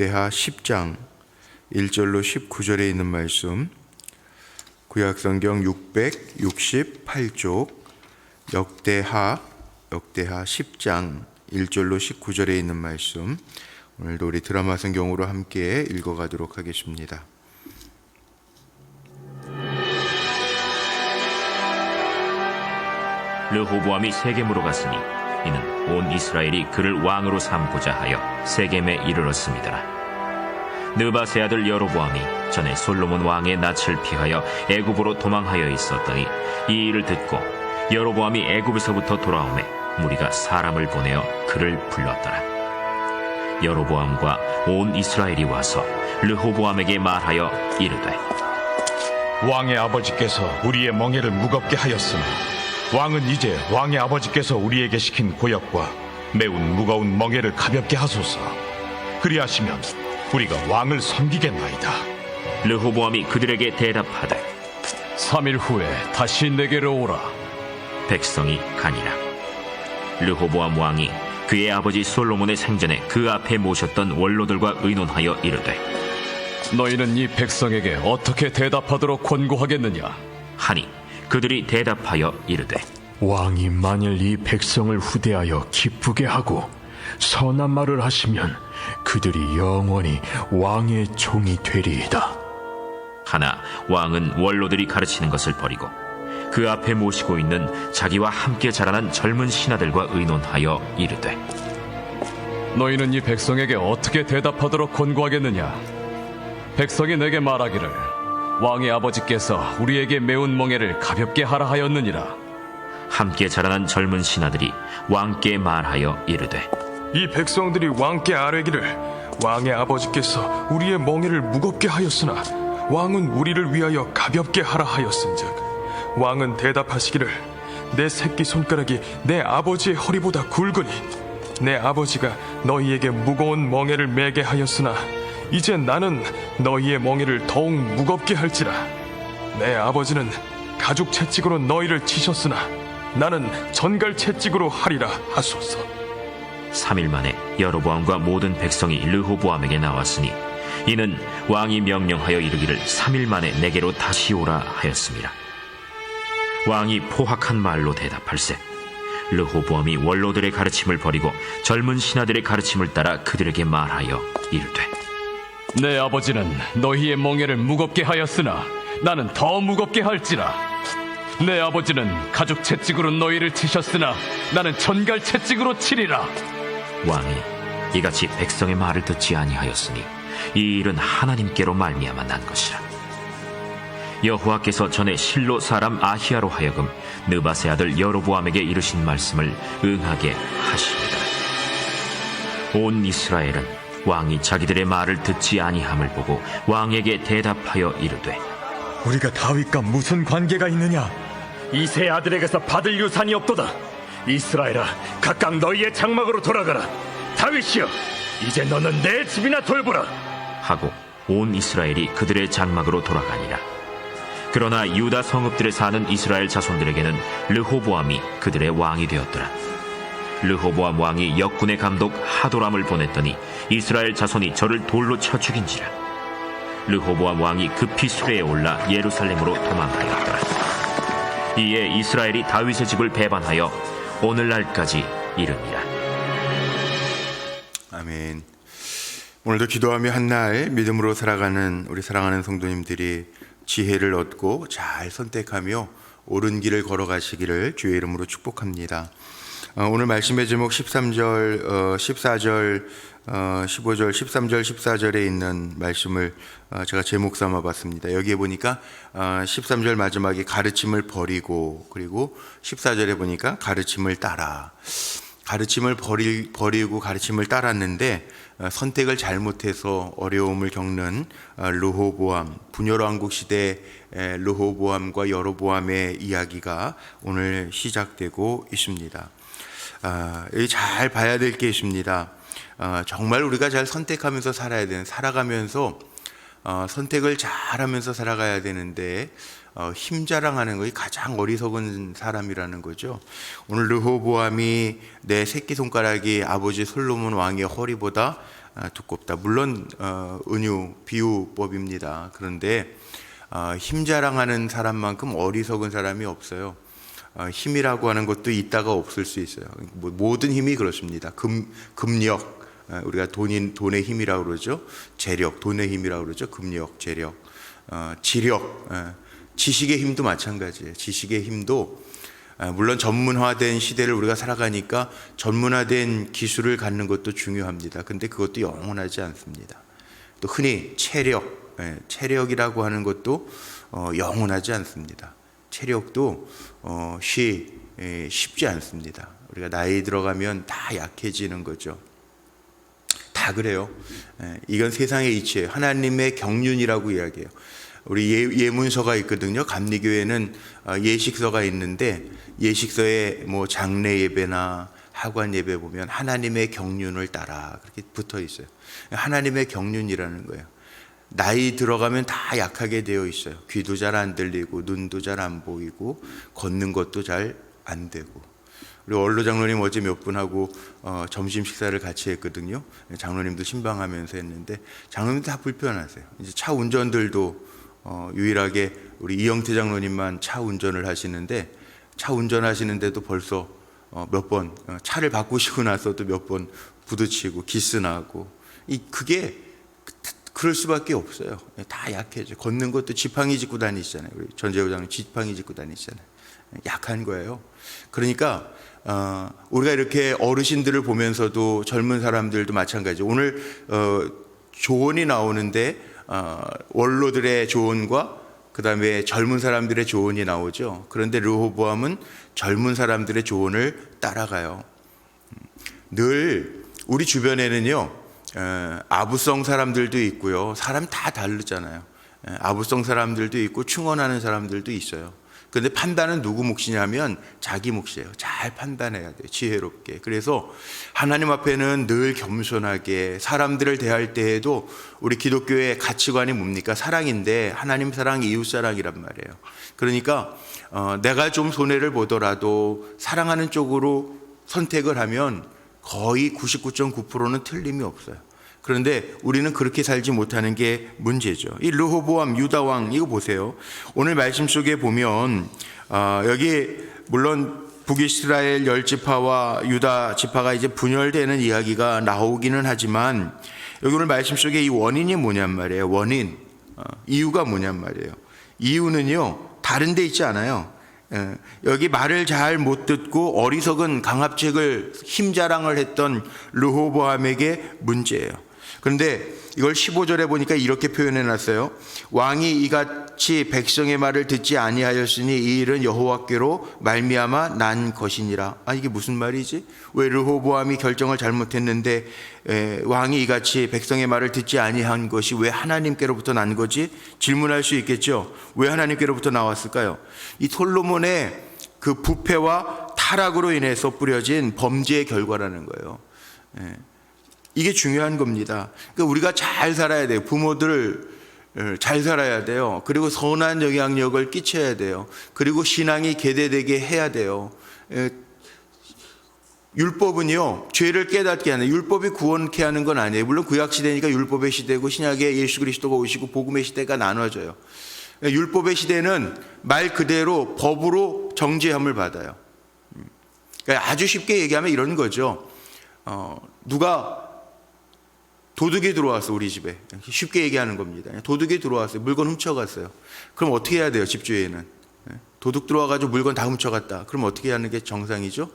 역대하 10장 1절로 19절에 있는 말씀, 구약성경 668쪽 역대하 10장 1절로 19절에 있는 말씀, 오늘도 우리 드라마 성경으로 함께 읽어가도록 하겠습니다. 르호보암이 세겜으로 갔으니 이는 온 이스라엘이 그를 왕으로 삼고자 하여 세겜에 이르렀습니다. 느밧의 아들 여로보암이 전에 솔로몬 왕의 낯을 피하여 애굽으로 도망하여 있었더니 이 일을 듣고 여로보암이 애굽에서부터 돌아오매 무리가 사람을 보내어 그를 불렀더라. 여로보암과 온 이스라엘이 와서 르호보암에게 말하여 이르되, 왕의 아버지께서 우리의 멍에를 무겁게 하였으나 왕은 이제 왕의 아버지께서 우리에게 시킨 고역과 매운 무거운 멍에를 가볍게 하소서. 그리하시면 우리가 왕을 섬기겠나이다. 르호보암이 그들에게 대답하되, 3일 후에 다시 내게로 오라. 백성이 가니라. 르호보암 왕이 그의 아버지 솔로몬의 생전에 그 앞에 모셨던 원로들과 의논하여 이르되, 너희는 이 백성에게 어떻게 대답하도록 권고하겠느냐? 하니 그들이 대답하여 이르되, 왕이 만일 이 백성을 후대하여 기쁘게 하고 선한 말을 하시면 그들이 영원히 왕의 종이 되리이다. 하나 왕은 원로들이 가르치는 것을 버리고 그 앞에 모시고 있는 자기와 함께 자라난 젊은 신하들과 의논하여 이르되, 너희는 이 백성에게 어떻게 대답하도록 권고하겠느냐? 백성이 내게 말하기를 왕의 아버지께서 우리에게 매운 멍에를 가볍게 하라 하였느니라. 함께 자라난 젊은 신하들이 왕께 말하여 이르되, 이 백성들이 왕께 아뢰기를 왕의 아버지께서 우리의 멍에를 무겁게 하였으나 왕은 우리를 위하여 가볍게 하라 하였은즉 왕은 대답하시기를 내 새끼 손가락이 내 아버지의 허리보다 굵으니 내 아버지가 너희에게 무거운 멍에를 매게 하였으나 이제 나는 너희의 멍에를 더욱 무겁게 할지라. 내 아버지는 가죽 채찍으로 너희를 치셨으나 나는 전갈 채찍으로 하리라 하소서. 3일 만에 여로보암과 모든 백성이 르호보암에게 나왔으니 이는 왕이 명령하여 이르기를 3일 만에 내게로 다시 오라 하였습니다. 왕이 포악한 말로 대답할세 르호보암이 원로들의 가르침을 버리고 젊은 신하들의 가르침을 따라 그들에게 말하여 이르되, 내 아버지는 너희의 멍에를 무겁게 하였으나 나는 더 무겁게 할지라. 내 아버지는 가죽 채찍으로 너희를 치셨으나 나는 전갈 채찍으로 치리라. 왕이 이같이 백성의 말을 듣지 아니하였으니 이 일은 하나님께로 말미암아 난 것이라. 여호와께서 전에 실로 사람 아히야로 하여금 느밧의 아들 여로보암에게 이르신 말씀을 응하게 하시니라. 온 이스라엘은 왕이 자기들의 말을 듣지 아니함을 보고 왕에게 대답하여 이르되, 우리가 다윗과 무슨 관계가 있느냐? 이세 아들에게서 받을 유산이 없도다. 이스라엘아, 각각 너희의 장막으로 돌아가라. 다윗이여, 이제 너는 내 집이나 돌보라. 하고 온 이스라엘이 그들의 장막으로 돌아가니라. 그러나 유다 성읍들에 사는 이스라엘 자손들에게는 르호보암이 그들의 왕이 되었더라. 르호보암 왕이 역군의 감독 하도람을 보냈더니 이스라엘 자손이 저를 돌로 쳐 죽인지라. 르호보암 왕이 급히 수레에 올라 예루살렘으로 도망하였더라. 이에 이스라엘이 다윗의 집을 배반하여 오늘날까지 이르니라. 아멘. 오늘도 기도하며 한날 믿음으로 살아가는 우리 사랑하는 성도님들이 지혜를 얻고 잘 선택하며 옳은 길을 걸어가시기를 주의 이름으로 축복합니다. 오늘 말씀의 제목 13절, 14절, 15절, 13절, 14절에 있는 말씀을 제가 제목 삼아 봤습니다. 여기에 보니까 13절 마지막에 가르침을 버리고, 그리고 14절에 보니까 가르침을 따라. 가르침을 버리고 가르침을 따랐는데 선택을 잘못해서 어려움을 겪는 르호보암, 분열 왕국 시대 르호보암과 여로보암의 이야기가 오늘 시작되고 있습니다. 잘 봐야 될 게 있습니다. 정말 우리가 잘 선택하면서 살아가면서 선택을 잘하면서 살아가야 되는데 힘 자랑하는 것이 가장 어리석은 사람이라는 거죠. 오늘 르호보암이 내 새끼손가락이 아버지 솔로몬 왕의 허리보다 두껍다. 물론 은유 비유법입니다. 그런데 힘 자랑하는 사람만큼 어리석은 사람이 없어요. 힘이라고 하는 것도 있다가 없을 수 있어요. 모든 힘이 그렇습니다. 금력, 우리가 돈의 힘이라고 그러죠. 재력, 돈의 힘이라고 그러죠. 금력, 재력, 지력, 지식의 힘도 마찬가지예요. 지식의 힘도 물론 전문화된 시대를 우리가 살아가니까 전문화된 기술을 갖는 것도 중요합니다. 근데 그것도 영원하지 않습니다. 또 흔히 체력이라고 하는 것도 영원하지 않습니다. 체력도 쉽지 않습니다. 우리가 나이 들어가면 다 약해지는 거죠. 다 그래요. 이건 세상의 이치예요. 하나님의 경륜이라고 이야기해요. 우리 예문서가 있거든요. 감리교회는 예식서가 있는데 예식서에 뭐 장례 예배나 하관 예배 보면 하나님의 경륜을 따라 그렇게 붙어 있어요. 하나님의 경륜이라는 거예요. 나이 들어가면 다 약하게 되어 있어요. 귀도 잘 안 들리고 눈도 잘 안 보이고 걷는 것도 잘 안 되고. 우리 원로 장로님 어제 몇 분하고 점심 식사를 같이 했거든요. 장로님도 신방하면서 했는데 장로님도 다 불편하세요. 이제 차 운전들도 유일하게 우리 이영태 장로님만 차 운전을 하시는데 차 운전하시는데도 벌써 몇 번 차를 바꾸시고 나서도 몇 번 부딪히고 기스나고 그게 그럴 수밖에 없어요. 다 약해져. 걷는 것도 지팡이 짚고 다니시잖아요. 우리 전재호 장로님 지팡이 짚고 다니시잖아요. 약한 거예요. 그러니까 우리가 이렇게 어르신들을 보면서도 젊은 사람들도 마찬가지. 오늘 조언이 나오는데 원로들의 조언과 그 다음에 젊은 사람들의 조언이 나오죠. 그런데 르호보암은 젊은 사람들의 조언을 따라가요. 늘 우리 주변에는요 아부성 사람들도 있고요. 사람 다 다르잖아요. 아부성 사람들도 있고 충언하는 사람들도 있어요. 그런데 판단은 누구 몫이냐면 자기 몫이에요. 잘 판단해야 돼요. 지혜롭게. 그래서 하나님 앞에는 늘 겸손하게 사람들을 대할 때에도 우리 기독교의 가치관이 뭡니까? 사랑인데 하나님 사랑, 이웃 사랑이란 말이에요. 그러니까 내가 좀 손해를 보더라도 사랑하는 쪽으로 선택을 하면 거의 99.9%는 틀림이 없어요. 그런데 우리는 그렇게 살지 못하는 게 문제죠. 이 르호보암 유다 왕 이거 보세요. 오늘 말씀 속에 보면 여기 물론 북이스라엘 10지파와 유다 지파가 이제 분열되는 이야기가 나오기는 하지만 여기 오늘 말씀 속에 이 원인이 뭐냔 말이에요. 원인, 이유가 뭐냔 말이에요. 이유는요 다른 데 있지 않아요. 여기 말을 잘 못 듣고 어리석은 강압책을 힘자랑을 했던 르호보암에게 문제예요. 그런데 이걸 15절에 보니까 이렇게 표현해 놨어요. 왕이 이같이 백성의 말을 듣지 아니하였으니 이 일은 여호와께로 말미암아 난 것이니라. 이게 무슨 말이지? 왜 르호보암이 결정을 잘못했는데 왕이 이같이 백성의 말을 듣지 아니한 것이 왜 하나님께로부터 난 거지? 질문할 수 있겠죠. 왜 하나님께로부터 나왔을까요? 이 솔로몬의 그 부패와 타락으로 인해서 뿌려진 범죄의 결과라는 거예요. 이게 중요한 겁니다. 그러니까 우리가 잘 살아야 돼요. 부모들 잘 살아야 돼요. 그리고 선한 영향력을 끼쳐야 돼요. 그리고 신앙이 계대되게 해야 돼요. 율법은요 죄를 깨닫게 하는, 율법이 구원케 하는 건 아니에요. 물론 구약시대니까 율법의 시대고 신약에 예수 그리스도가 오시고 복음의 시대가 나눠져요. 율법의 시대는 말 그대로 법으로 정죄함을 받아요. 그러니까 아주 쉽게 얘기하면 이런 거죠. 누가 도둑이 들어왔어 우리 집에. 쉽게 얘기하는 겁니다. 도둑이 들어왔어요. 물건 훔쳐갔어요. 그럼 어떻게 해야 돼요? 집주인은 도둑 들어와가지고 물건 다 훔쳐갔다. 그럼 어떻게 하는 게 정상이죠?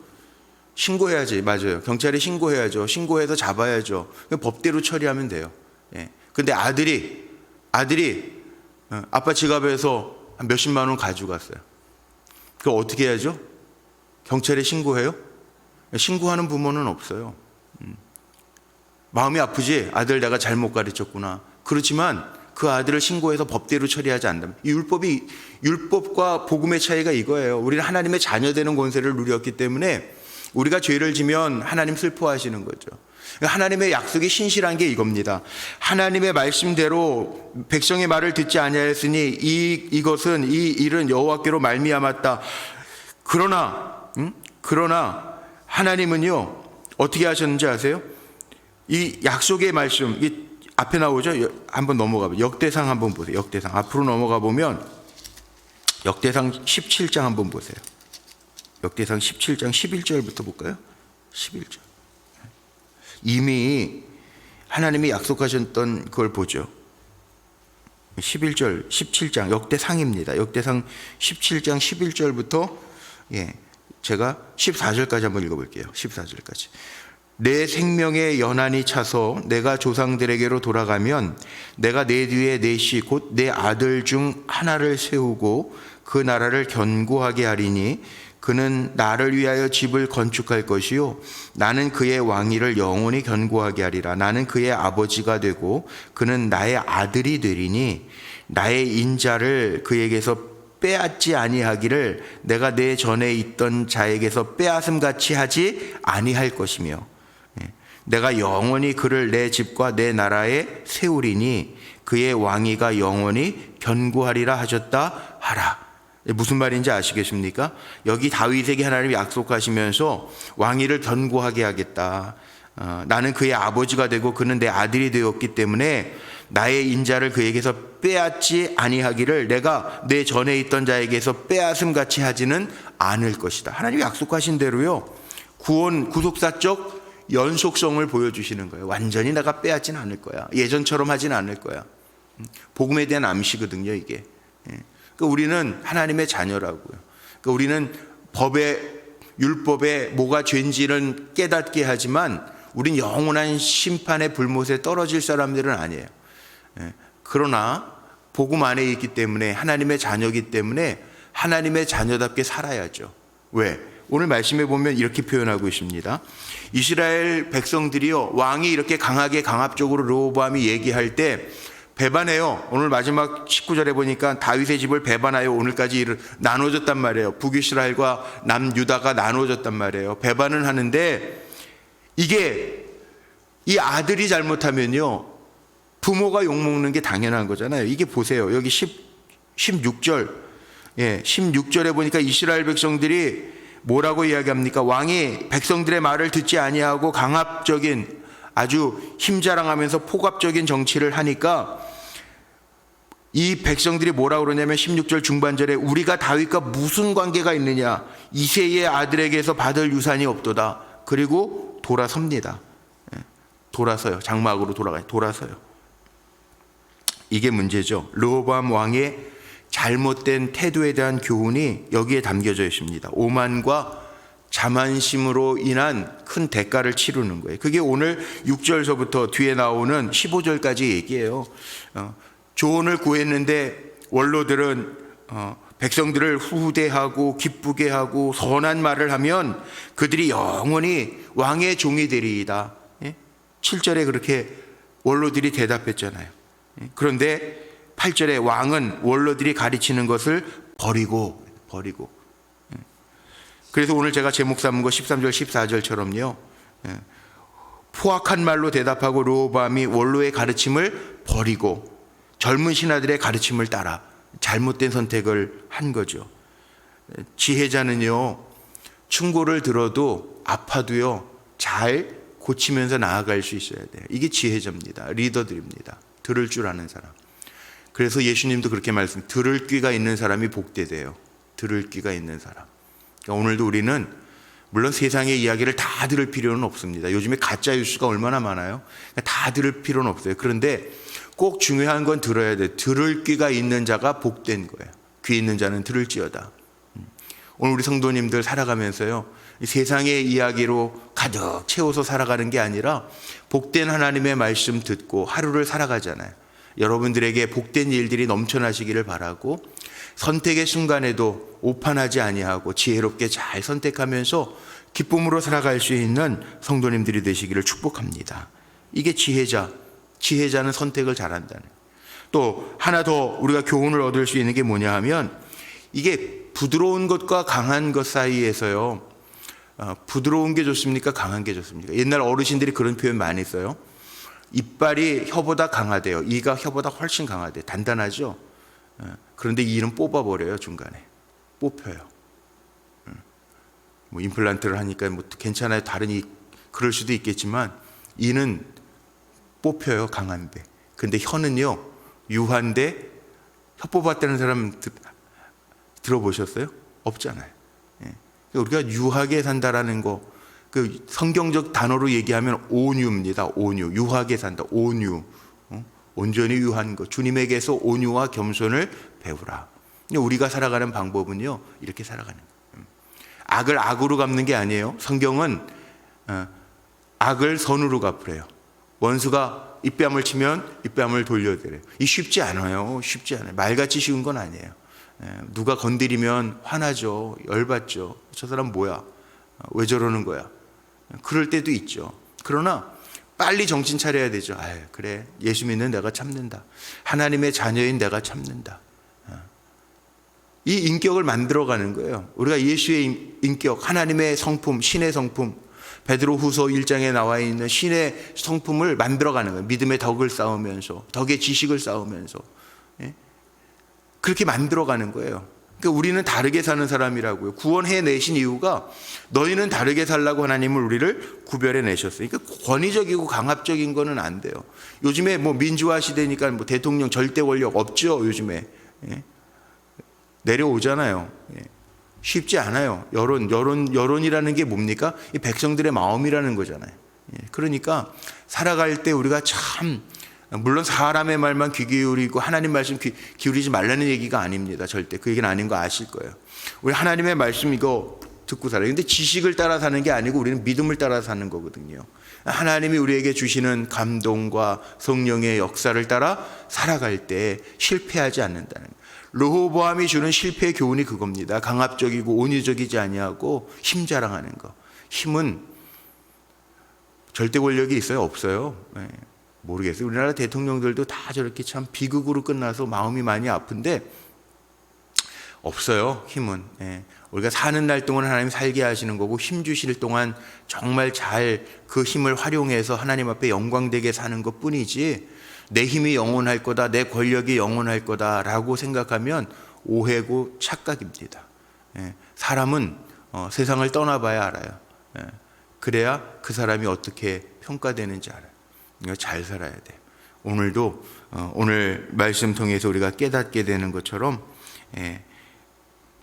신고해야지. 맞아요. 경찰에 신고해야죠. 신고해서 잡아야죠. 법대로 처리하면 돼요. 근데 아들이 아빠 지갑에서 한 몇십만 원 가져갔어요. 그럼 어떻게 해야죠? 경찰에 신고해요? 신고하는 부모는 없어요. 마음이 아프지? 아들 내가 잘못 가르쳤구나. 그렇지만 그 아들을 신고해서 법대로 처리하지 않는다. 율법과 복음의 차이가 이거예요. 우리는 하나님의 자녀되는 권세를 누렸기 때문에 우리가 죄를 지면 하나님 슬퍼하시는 거죠. 하나님의 약속이 신실한 게 이겁니다. 하나님의 말씀대로 백성의 말을 듣지 아니하였으니 이것은 이 일은 여호와께로 말미암았다. 그러나 하나님은요 어떻게 하셨는지 아세요? 이 약속의 말씀, 이 앞에 나오죠? 한번 넘어가 보세요. 역대상 한번 보세요. 역대상 앞으로 넘어가 보면 역대상 17장 한번 보세요. 역대상 17장 11절부터 볼까요? 11절. 이미 하나님이 약속하셨던 그걸 보죠. 11절, 17장 역대상입니다. 역대상 17장 11절부터 제가 14절까지 한번 읽어볼게요. 14절까지. 내 생명의 연한이 차서 내가 조상들에게로 돌아가면 내가 내 뒤에 넷이 곧 내 아들 중 하나를 세우고 그 나라를 견고하게 하리니 그는 나를 위하여 집을 건축할 것이요 나는 그의 왕위를 영원히 견고하게 하리라. 나는 그의 아버지가 되고 그는 나의 아들이 되리니 나의 인자를 그에게서 빼앗지 아니하기를 내가 내 전에 있던 자에게서 빼앗음 같이 하지 아니할 것이며 내가 영원히 그를 내 집과 내 나라에 세우리니 그의 왕위가 영원히 견고하리라 하셨다 하라. 무슨 말인지 아시겠습니까? 여기 다윗에게 하나님이 약속하시면서 왕위를 견고하게 하겠다. 나는 그의 아버지가 되고 그는 내 아들이 되었기 때문에 나의 인자를 그에게서 빼앗지 아니하기를 내가 내 전에 있던 자에게서 빼앗음 같이 하지는 않을 것이다. 하나님이 약속하신 대로요. 구속사적 연속성을 보여주시는 거예요. 완전히 내가 빼앗지는 않을 거야. 예전처럼 하지는 않을 거야. 복음에 대한 암시거든요, 이게. 그러니까 우리는 하나님의 자녀라고요. 그러니까 우리는 율법에 뭐가 죄인지를 깨닫게 하지만 우린 영원한 심판의 불못에 떨어질 사람들은 아니에요. 그러나 복음 안에 있기 때문에 하나님의 자녀이기 때문에 하나님의 자녀답게 살아야죠. 왜? 오늘 말씀에 보면 이렇게 표현하고 있습니다. 이스라엘 백성들이요, 왕이 이렇게 강하게 강압적으로 르호보암이 얘기할 때 배반해요. 오늘 마지막 19절에 보니까 다윗의 집을 배반하여 오늘까지 나눠졌단 말이에요. 북이스라엘과 남유다가 나눠졌단 말이에요. 배반은 하는데 이게 이 아들이 잘못하면요 부모가 욕먹는 게 당연한 거잖아요. 이게 보세요. 여기 16절 16절에 보니까 이스라엘 백성들이 뭐라고 이야기합니까? 왕이 백성들의 말을 듣지 아니하고 강압적인 아주 힘자랑하면서 폭압적인 정치를 하니까 이 백성들이 뭐라고 그러냐면 16절 중반절에 우리가 다윗과 무슨 관계가 있느냐? 이새의 아들에게서 받을 유산이 없도다. 그리고 돌아섭니다. 돌아서요. 장막으로 돌아서요. 이게 문제죠. 르호보암 왕의 잘못된 태도에 대한 교훈이 여기에 담겨져 있습니다. 오만과 자만심으로 인한 큰 대가를 치르는 거예요. 그게 오늘 6절서부터 뒤에 나오는 15절까지 얘기해요. 조언을 구했는데 원로들은 백성들을 후대하고 기쁘게 하고 선한 말을 하면 그들이 영원히 왕의 종이 되리이다. 7절에 그렇게 원로들이 대답했잖아요. 그런데 8절에 왕은 원로들이 가르치는 것을 버리고 그래서 오늘 제가 제목 삼은 거 13절 14절처럼요 포악한 말로 대답하고 르호보암이 원로의 가르침을 버리고 젊은 신하들의 가르침을 따라 잘못된 선택을 한 거죠. 지혜자는요 충고를 들어도 아파도요 잘 고치면서 나아갈 수 있어야 돼요. 이게 지혜자입니다. 리더들입니다. 들을 줄 아는 사람. 그래서 예수님도 그렇게 들을 귀가 있는 사람이 복되대요. 들을 귀가 있는 사람. 그러니까 오늘도 우리는 물론 세상의 이야기를 다 들을 필요는 없습니다. 요즘에 가짜 뉴스가 얼마나 많아요. 다 들을 필요는 없어요. 그런데 꼭 중요한 건 들어야 돼. 들을 귀가 있는 자가 복된 거예요. 귀 있는 자는 들을지어다. 오늘 우리 성도님들 살아가면서요 세상의 이야기로 가득 채워서 살아가는 게 아니라 복된 하나님의 말씀 듣고 하루를 살아가잖아요. 여러분들에게 복된 일들이 넘쳐나시기를 바라고 선택의 순간에도 오판하지 아니하고 지혜롭게 잘 선택하면서 기쁨으로 살아갈 수 있는 성도님들이 되시기를 축복합니다. 이게 지혜자는 선택을 잘한다는. 또 하나 더 우리가 교훈을 얻을 수 있는 게 뭐냐 하면 이게 부드러운 것과 강한 것 사이에서요 부드러운 게 좋습니까? 강한 게 좋습니까? 옛날 어르신들이 그런 표현 많이 써요. 이빨이 혀보다 강하대요. 이가 혀보다 훨씬 강하대요. 단단하죠? 그런데 이는 뽑아버려요. 중간에 뽑혀요. 뭐 임플란트를 하니까 뭐 괜찮아요. 다른 그럴 수도 있겠지만 이는 뽑혀요, 강한 배. 근데 혀는요, 유한데 혀 뽑았다는 사람 들어보셨어요? 없잖아요. 예. 우리가 유하게 산다라는 거, 그 성경적 단어로 얘기하면 온유입니다. 온유, 유하게 산다. 온유, 온전히 유한 것. 주님에게서 온유와 겸손을 배우라. 우리가 살아가는 방법은요, 이렇게 살아가는 거예요. 악을 악으로 갚는 게 아니에요. 성경은 악을 선으로 갚으래요. 원수가 입뺨을 치면 입뺨을 돌려드려요. 이 쉽지 않아요. 쉽지 않아요. 말같이 쉬운 건 아니에요. 누가 건드리면 화나죠. 열받죠. 저 사람 뭐야? 왜 저러는 거야? 그럴 때도 있죠. 그러나 빨리 정신 차려야 되죠. 아유, 그래. 예수 믿는 내가 참는다. 하나님의 자녀인 내가 참는다. 이 인격을 만들어가는 거예요. 우리가 예수의 인격, 하나님의 성품, 신의 성품, 베드로후서 1장에 나와 있는 신의 성품을 만들어가는 거예요. 믿음의 덕을 쌓으면서, 덕의 지식을 쌓으면서, 그렇게 만들어가는 거예요. 그러니까 우리는 다르게 사는 사람이라고요. 구원해 내신 이유가 너희는 다르게 살라고 하나님은 우리를 구별해 내셨어요. 그러니까 권위적이고 강압적인 거는 안 돼요. 요즘에 뭐 민주화 시대니까 뭐 대통령 절대 권력 없죠. 요즘에 내려오잖아요. 쉽지 않아요. 여론이라는 게 뭡니까? 이 백성들의 마음이라는 거잖아요. 그러니까 살아갈 때 우리가 참, 물론 사람의 말만 귀 기울이고 하나님 말씀 기울이지 말라는 얘기가 아닙니다. 절대. 그 얘기는 아닌 거 아실 거예요. 우리 하나님의 말씀 이거 듣고 살아요. 근데 지식을 따라 사는 게 아니고 우리는 믿음을 따라 사는 거거든요. 하나님이 우리에게 주시는 감동과 성령의 역사를 따라 살아갈 때 실패하지 않는다는 거예요. 르호보암이 주는 실패의 교훈이 그겁니다. 강압적이고 온유적이지 아니하고 힘 자랑하는 거. 힘은 절대 권력이 있어요? 없어요? 모르겠어요. 우리나라 대통령들도 다 저렇게 참 비극으로 끝나서 마음이 많이 아픈데 없어요. 힘은. 우리가 사는 날 동안 하나님 살게 하시는 거고 힘 주실 동안 정말 잘 그 힘을 활용해서 하나님 앞에 영광되게 사는 것 뿐이지 내 힘이 영원할 거다, 내 권력이 영원할 거다라고 생각하면 오해고 착각입니다. 사람은 세상을 떠나봐야 알아요. 그래야 그 사람이 어떻게 평가되는지 알아요. 그러니까 잘 살아야 돼요. 오늘도 오늘 말씀 통해서 우리가 깨닫게 되는 것처럼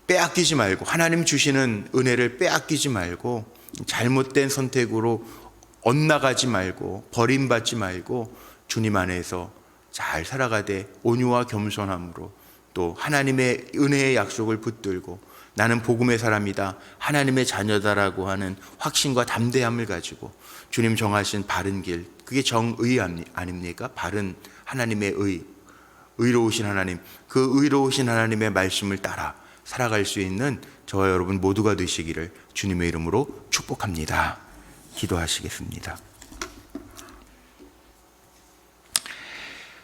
빼앗기지 말고 하나님 주시는 은혜를 빼앗기지 말고 잘못된 선택으로 엇나가지 말고 버림받지 말고 주님 안에서 잘 살아가되 온유와 겸손함으로 또 하나님의 은혜의 약속을 붙들고 나는 복음의 사람이다, 하나님의 자녀다라고 하는 확신과 담대함을 가지고 주님 정하신 바른 길, 그게 정의 아닙니까? 바른 하나님의 의로우신 하나님, 그 의로우신 하나님의 말씀을 따라 살아갈 수 있는 저와 여러분 모두가 되시기를 주님의 이름으로 축복합니다. 기도하시겠습니다.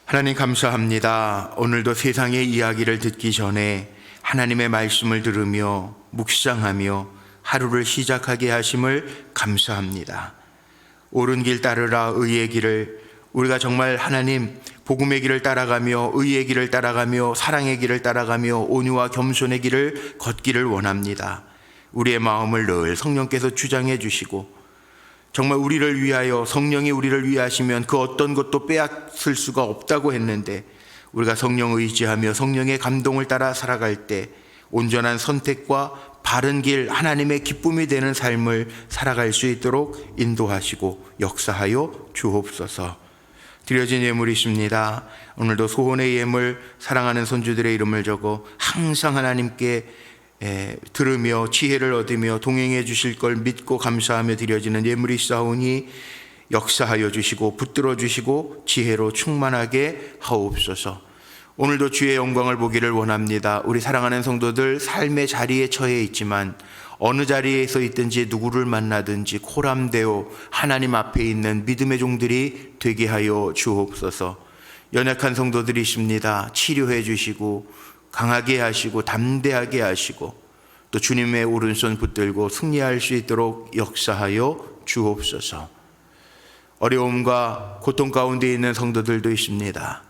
하나님 감사합니다. 오늘도 세상의 이야기를 듣기 전에 하나님의 말씀을 들으며 묵상하며 하루를 시작하게 하심을 감사합니다. 옳은 길 따르라 의의 길을, 우리가 정말 하나님 복음의 길을 따라가며 의의 길을 따라가며 사랑의 길을 따라가며 온유와 겸손의 길을 걷기를 원합니다. 우리의 마음을 늘 성령께서 주장해 주시고 정말 우리를 위하여 성령이 우리를 위하시면 그 어떤 것도 빼앗을 수가 없다고 했는데 우리가 성령 의지하며 성령의 감동을 따라 살아갈 때 온전한 선택과 바른 길, 하나님의 기쁨이 되는 삶을 살아갈 수 있도록 인도하시고 역사하여 주옵소서. 드려진 예물이십니다. 오늘도 소원의 예물, 사랑하는 손주들의 이름을 적어 항상 하나님께 들으며 지혜를 얻으며 동행해 주실 걸 믿고 감사하며 드려지는 예물이사오니 역사하여 주시고 붙들어 주시고 지혜로 충만하게 하옵소서. 오늘도 주의 영광을 보기를 원합니다. 우리 사랑하는 성도들 삶의 자리에 처해 있지만 어느 자리에서 있든지 누구를 만나든지 코람되어 하나님 앞에 있는 믿음의 종들이 되게 하여 주옵소서. 연약한 성도들이십니다. 치료해 주시고 강하게 하시고 담대하게 하시고 또 주님의 오른손 붙들고 승리할 수 있도록 역사하여 주옵소서. 어려움과 고통 가운데 있는 성도들도 있습니다.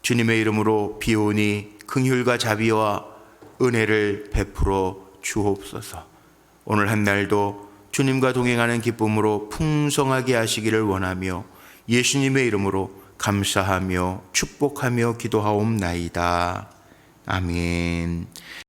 주님의 이름으로 비오니 긍휼과 자비와 은혜를 베풀어 주옵소서. 오늘 한 날도 주님과 동행하는 기쁨으로 풍성하게 하시기를 원하며 예수님의 이름으로 감사하며 축복하며 기도하옵나이다. 아멘.